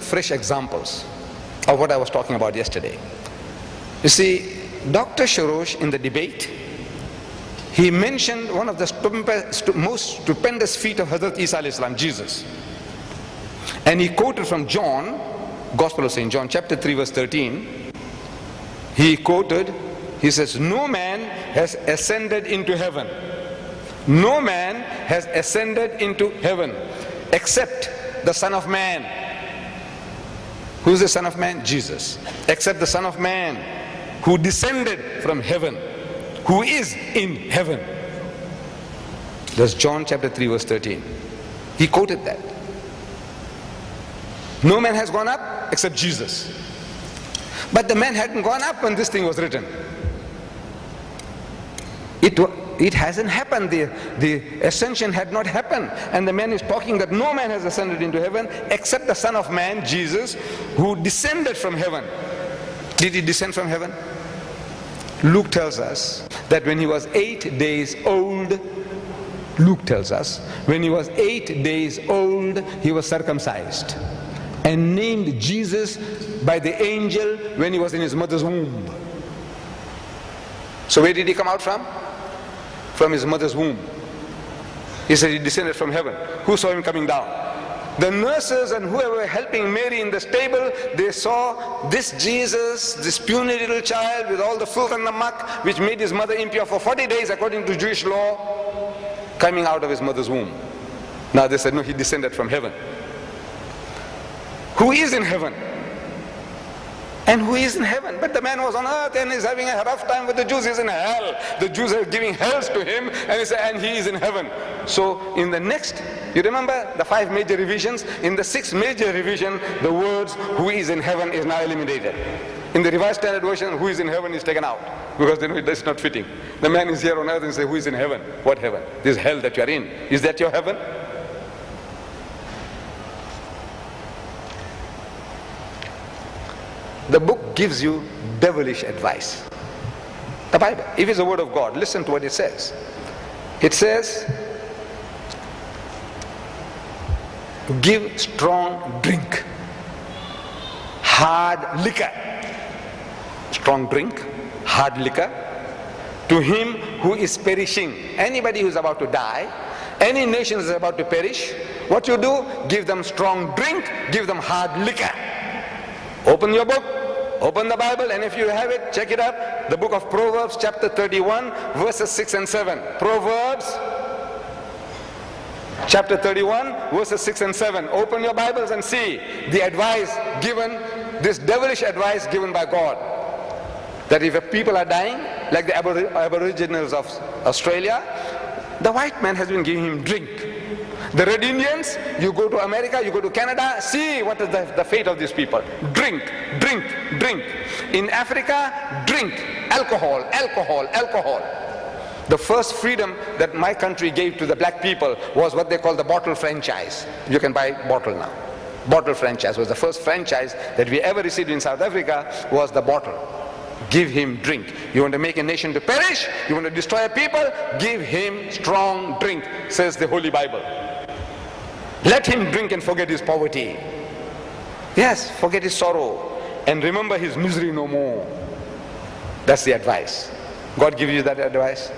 fresh examples of what I was talking about yesterday. You see, Dr. Shorrosh in the debate, he mentioned one of the most stupendous feat of Hazrat Isa alayhi salam, Jesus. And he quoted from John, Gospel of St. John, chapter 3, verse 13. He quoted, he says, no man has ascended into heaven. No man has ascended into heaven except the Son of Man. Who is the Son of Man? Jesus. Except the Son of Man who descended from heaven, who is in heaven. That's John chapter 3, verse 13. He quoted that. No man has gone up except Jesus. But the man hadn't gone up when this thing was written. It hasn't happened. The ascension had not happened. And the man is talking that no man has ascended into heaven except the Son of Man, Jesus, who descended from heaven. Did he descend from heaven? Luke tells us that when he was 8 days old, Luke tells us, when he was 8 days old, he was circumcised and named Jesus by the angel when he was in his mother's womb. So where did he come out from? From his mother's womb. He said he descended from heaven. Who saw him coming down? The nurses and whoever were helping Mary in the stable, they saw this Jesus, this puny little child with all the filth and the muck which made his mother impure for 40 days according to Jewish law, coming out of his mother's womb. Now they said, no, he descended from heaven. Who is in heaven? And who is in heaven? But the man was on earth and is having a rough time with the Jews. He's in hell. The Jews are giving hells to him, and he is in heaven. So in the next, you remember the 5 major revisions? In the 6th major revision, the words who is in heaven is now eliminated. In the Revised Standard Version, who is in heaven is taken out, because they know it's not fitting. The man is here on earth and say, who is in heaven? What heaven? This hell that you are in. Is that your heaven? The book gives you devilish advice. The Bible, if it's the word of God, listen to what it says. It says, give strong drink, hard liquor. Strong drink, hard liquor, to him who is perishing. Anybody who is about to die, any nation is about to perish, what you do? Give them strong drink, give them hard liquor. Open your book, open the Bible, and if you have it, check it up. The book of Proverbs, chapter 31, verses 6 and 7. Proverbs, chapter 31, verses 6 and 7. Open your Bibles and see the advice given, this devilish advice given by God. That if people are dying, like the Aboriginals of Australia, the white man has been giving him drink. The Red Indians, you go to America, you go to Canada, see what is the fate of these people. Drink, drink, drink. In Africa, drink, alcohol, alcohol, alcohol. The first freedom that my country gave to the black people was what they call the bottle franchise. You can buy bottle now. Bottle franchise was the first franchise that we ever received in South Africa, was the bottle. Give him drink. You want to make a nation to perish? You want to destroy a people? Give him strong drink, says the Holy Bible. Let him drink and forget his poverty. Yes, forget his sorrow and remember his misery no more. That's the advice. God gives you that advice.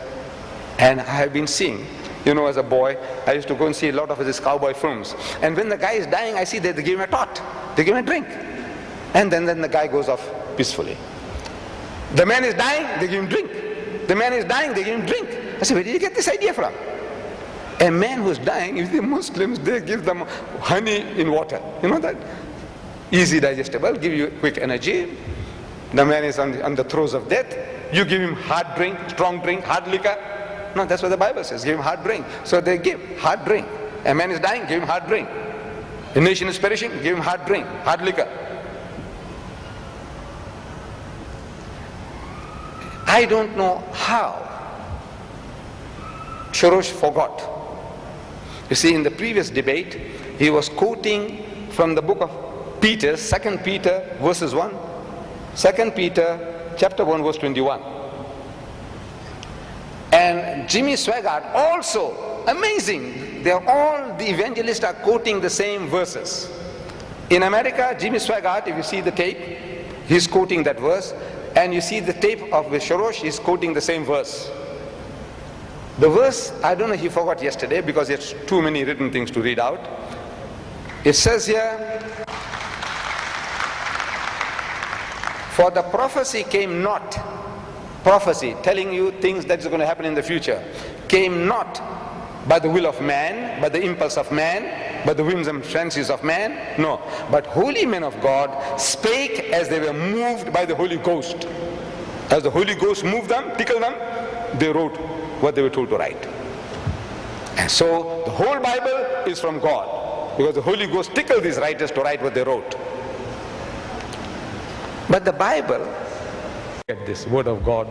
And I have been seeing, you know, as a boy, I used to go and see a lot of these cowboy films. And when the guy is dying, I see that they give him a tot. They give him a drink. And then the guy goes off peacefully. The man is dying, they give him drink. The man is dying, they give him drink. I said, where did you get this idea from? A man who's dying, if the Muslims, they give them honey in water. You know that? Easy digestible, give you quick energy. The man is on the throes of death. You give him hard drink, strong drink, hard liquor. No, that's what the Bible says, give him hard drink. So they give hard drink. A man is dying, give him hard drink. A nation is perishing, give him hard drink, hard liquor. I don't know how Shorrosh forgot. You see, in the previous debate, he was quoting from the book of Peter, 2 Peter, verses 1. 2 Peter, chapter 1, verse 21. And Jimmy Swaggart also, amazing, they are all, the evangelists are quoting the same verses. In America, Jimmy Swaggart, if you see the tape, he's quoting that verse, and you see the tape of Shorosh, he's quoting the same verse. The verse, I don't know, he forgot yesterday because there's too many written things to read out. It says here, for the prophecy came not, prophecy telling you things that is going to happen in the future, came not by the will of man, by the impulse of man, by the whims and fancies of man, no, but holy men of God spake as they were moved by the Holy Ghost. As the Holy Ghost moved them, tickled them, they wrote what they were told to write. And so the whole Bible is from God, because the Holy Ghost tickled these writers to write what they wrote. But the Bible, get this word of God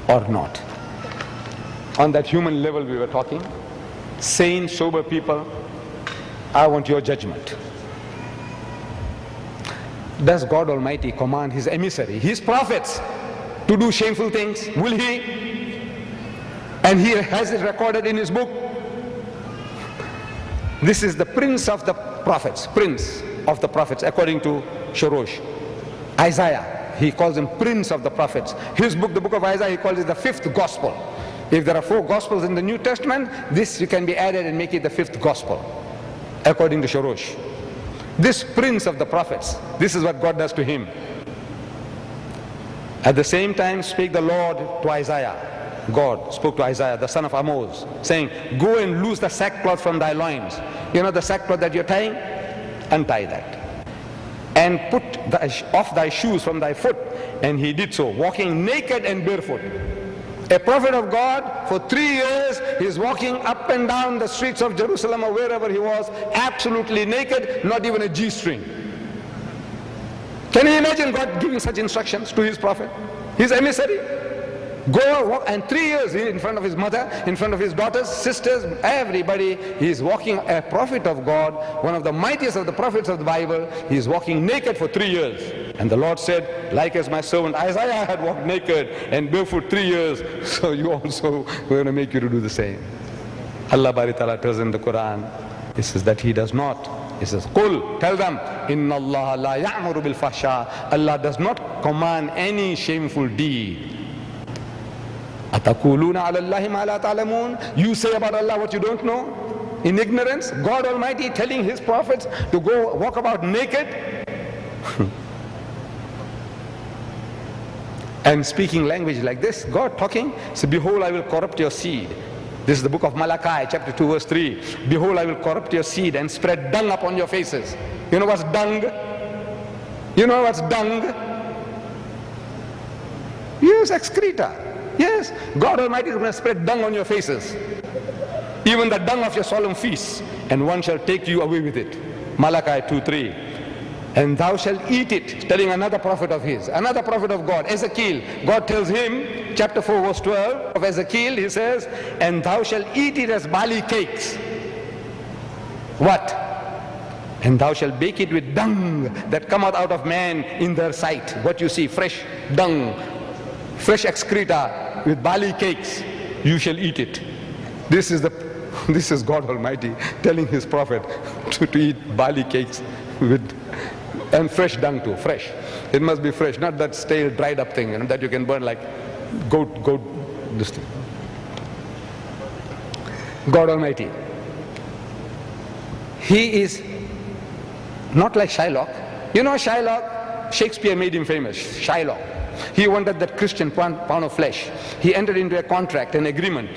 or not. On that human level we were talking, sane, sober people, I want your judgment. Does God Almighty command his emissary, his prophets, to do shameful things? Will he? And he has it recorded in his book. This is the prince of the prophets, prince of the prophets, according to Shorosh. Isaiah, he calls him prince of the prophets. His book, the book of Isaiah, he calls it the fifth gospel. If there are 4 gospels in the New Testament, this you can be added and make it the 5th gospel, according to Shorosh. This prince of the prophets, this is what God does to him. At the same time spake the Lord to Isaiah. God spoke to Isaiah, the son of Amoz, saying, go and loose the sackcloth from thy loins. You know the sackcloth that you're tying? Untie that. And put off thy shoes from thy foot. And he did so, walking naked and barefoot. A prophet of God, for 3 years, he's walking up and down the streets of Jerusalem or wherever he was, absolutely naked, not even a G-string. Can you imagine God giving such instructions to his prophet, his emissary? Go walk, and 3 years in front of his mother, in front of his daughters, sisters, everybody, he is walking, a prophet of God, one of the mightiest of the prophets of the Bible, he is walking naked for 3 years. And the Lord said, like as my servant Isaiah had walked naked and barefoot 3 years, so you also, we're going to make you to do the same. Allah Bari Ta'ala tells in the Quran, he says that he does not. He says, Qul, tell them, Inna Allah la ya'muru bil fahsha. Allah does not command any shameful deed. Atakuluna ala Allahi ma la ta'lamun. You say about Allah what you don't know, in ignorance. God Almighty telling his prophets to go walk about naked and speaking language like this. God talking, say, behold, I will corrupt your seed. This is the book of Malachi, chapter 2, verse 3. Behold, I will corrupt your seed and spread dung upon your faces. You know what's dung? You know what's dung? Yes, excreta. Yes, God Almighty is going to spread dung on your faces. Even the dung of your solemn feasts. And one shall take you away with it. Malachi 2:3. And thou shalt eat it, telling another prophet of his, another prophet of God, Ezekiel. God tells him, chapter 4 verse 12 of Ezekiel, he says, and thou shalt eat it as barley cakes. What? And thou shalt bake it with dung that cometh out of man in their sight. What you see, fresh dung, fresh excreta with barley cakes, you shall eat it. This is God Almighty telling his prophet to eat barley cakes with, and fresh dung too, fresh. It must be fresh, not that stale, dried up thing, you know, that you can burn like goat, this thing. God Almighty. He is not like Shylock. You know Shylock, Shakespeare made him famous, Shylock. He wanted that Christian pound of flesh. He entered into a contract, an agreement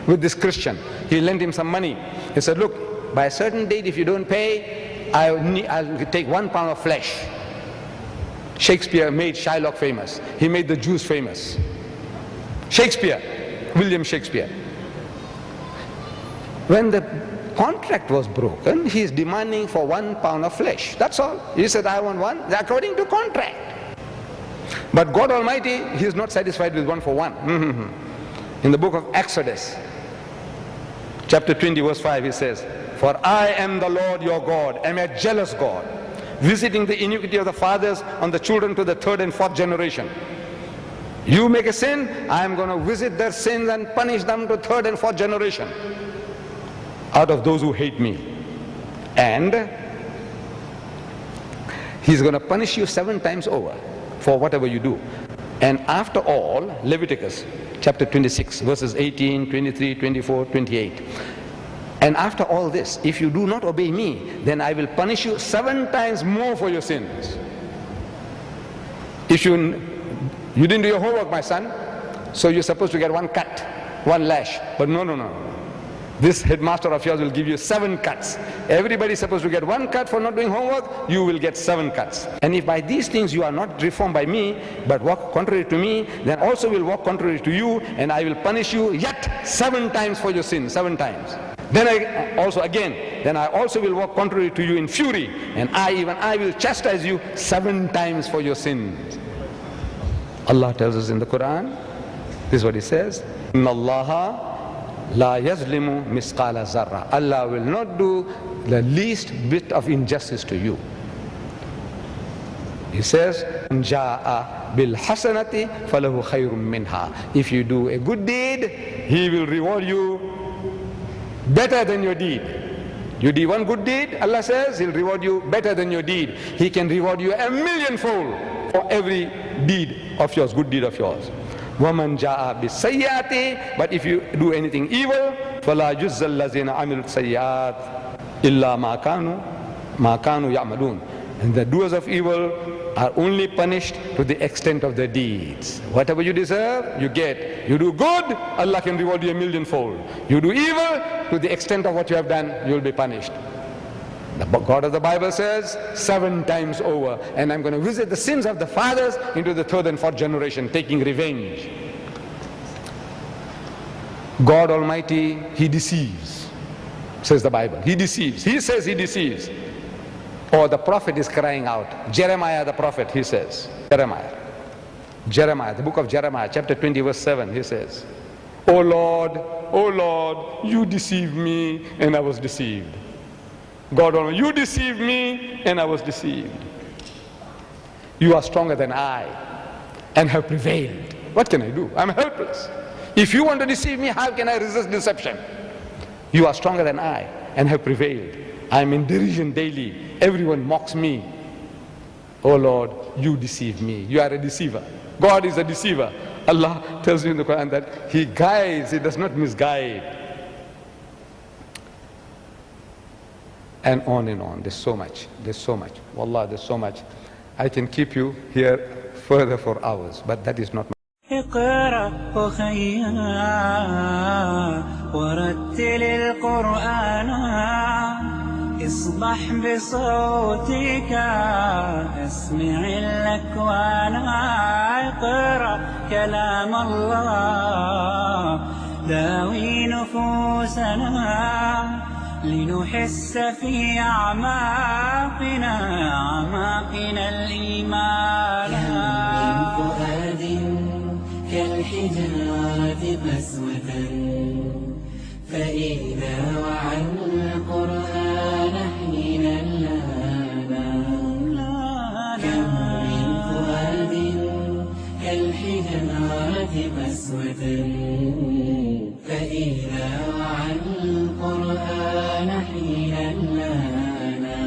with this Christian. He lent him some money. He said, look, by a certain date, if you don't pay, I'll take 1 pound of flesh. Shakespeare made Shylock famous. He made the Jews famous. Shakespeare, William Shakespeare. When the contract was broken, he is demanding for 1 pound of flesh. That's all. He said, I want 1, according to contract. But God Almighty, he is not satisfied with 1 for 1. In the book of Exodus, chapter 20, verse 5, he says, for I am the Lord your God, am a jealous God, visiting the iniquity of the fathers on the children to the 3rd and 4th generation. You make a sin, I am going to visit their sins and punish them to 3rd and 4th generation out of those who hate me. And He's going to punish you 7 times over for whatever you do. And after all, Leviticus chapter 26, verses 18, 23, 24, 28. And after all this, if you do not obey me, then I will punish you 7 times more for your sins. If you didn't do your homework, my son, so you're supposed to get 1 cut, 1 lash. But no. This headmaster of yours will give you 7 cuts. Everybody's supposed to get 1 cut for not doing homework. You will get 7 cuts. And if by these things you are not reformed by me, but walk contrary to me, then also will walk contrary to you, and I will punish you yet 7 times for your sin, 7 times. Then I also will walk contrary to you in fury, and I will chastise you 7 times for your sins. Allah tells us in the Quran, this is what He says, Inna Allaha la yazlimu misqala zarra. Allah will not do the least bit of injustice to you. He says, Ja'a bil hasanati falahu khayrum minha. If you do a good deed, He will reward you better than your deed. You did 1 good deed, Allah says He'll reward you better than your deed. He can reward you 1,000,000-fold for every deed of yours, good deed of yours. وَمَنْ جَاءَ بِالسَّيِّئَةِ. But if you do anything evil, فَلَا جُزَّ الَّذِينَ عَمِلُوا السَّيِّئَاتِ إِلَّا مَا كَانُوا يَعْمَلُونَ. And the doers of evil are only punished to the extent of their deeds. Whatever you deserve, you get. You do good, Allah can reward you 1,000,000-fold. You do evil, to the extent of what you have done, you will be punished. The God of the Bible says 7 times over, and I'm going to visit the sins of the fathers into the 3rd and 4th generation, taking revenge. God Almighty, He deceives, says the Bible. He deceives. He says He deceives. Or the prophet is crying out. Jeremiah the prophet, he says. Jeremiah, the book of Jeremiah, chapter 20, verse 7, he says, O Lord, you deceived me, and I was deceived. God Almighty, you deceived me, and I was deceived. You are stronger than I, and have prevailed. What can I do? I'm helpless. If you want to deceive me, how can I resist deception? You are stronger than I, and have prevailed. I am in derision daily. Everyone mocks me. Oh Lord, you deceive me. You are a deceiver. God is a deceiver. Allah tells you in the Quran that He guides, He does not misguide. And on and on. There's so much. Wallah, there's so much. I can keep you here further for hours, but that is not my. اقرأ أخيا ورتل القرآن اصبح بصوتك اسمع الأكوان اقرأ كلام الله داوي نفوسنا لنحس في أعماقنا الإيمان من فؤاد كالحجارة قسوة فإذا وعى القرآن حين لانا كم من فؤاد كالحجارة قسوة فإذا وعى القرآن حين لانا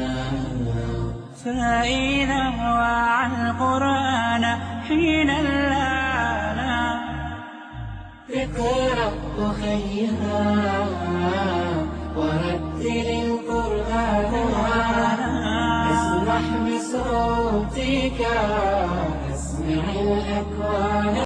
فإذا وعى القرآن حين لانا اقرأ أخيها ورتل القرآن اسمح بصوتك اسمع الأكوان